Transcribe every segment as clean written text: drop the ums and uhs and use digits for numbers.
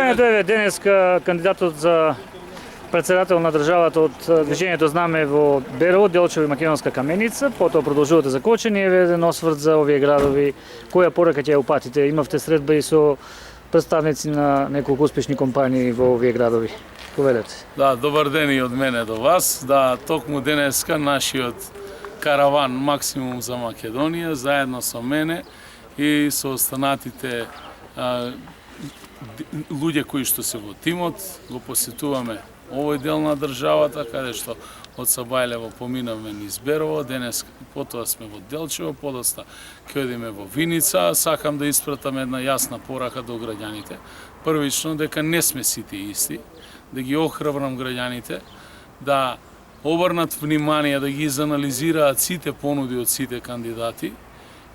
мене дојде денеска кандидатот за председател на државата од Движењето Знаме во Берово, Делчево и Македонска Каменица, потоа продолжувате за Кочани, еве еден осврт за овие градови. Која порака ќе ја упатите? Имавте средба и со представници на неколку успешни компании во овие градови. Повелете. Да, добар ден и од мене до вас. Да, токму денеска нашиот караван Максимум за Македонија, заедно со мене и со останатите луѓе кои што се во тимот, го посетуваме овој дел на државата, каде што од Сабајлево поминавме низ Берово, денес потоа сме во Делчево, подоста ќе одиме во Виница. Сакам да испратам една јасна порака до граѓаните. Првично, дека не сме сите исти, да ги охрабрам граѓаните, да обрнат внимание, да ги изанализираат сите понуди од сите кандидати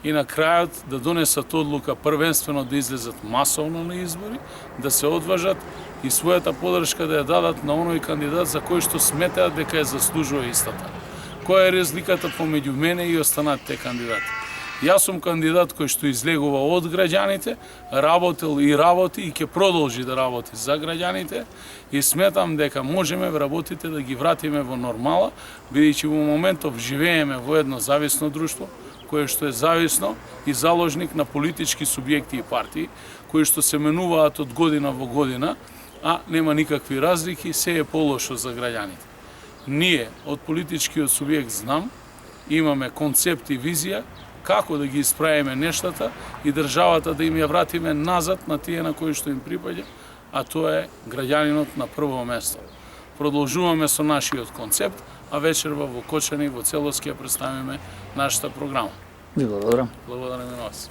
и на крајот да донесат одлука првенствено да излезат масовно на избори, да се одважат и својата подршка да ја дадат на оној кандидат за кој што сметаат дека ја заслужува истата. Која е разликата помеѓу мене и останатите кандидати? Јас сум кандидат кој што излегува од граѓаните, работел и работи и ќе продолжи да работи за граѓаните и сметам дека можеме работите да ги вратиме во нормала, бидејќи во моментов живееме во едно зависно друштво, кое што е зависно и заложник на политички субјекти и партии, кои што се менуваат од година во година, а нема никакви разлики, се е полошо за граѓаните. Ние од политичкиот субјект Знам имаме концепт и визија како да ги исправиме нештата и државата да им ја вратиме назад на тие на кои што им припаѓа, а тоа е граѓанинот на прво место. Продолжуваме со нашиот концепт, а вечерва во Кочани во целост ќе представиме нашата програма. Ви благодарам. Благодарам и на вас.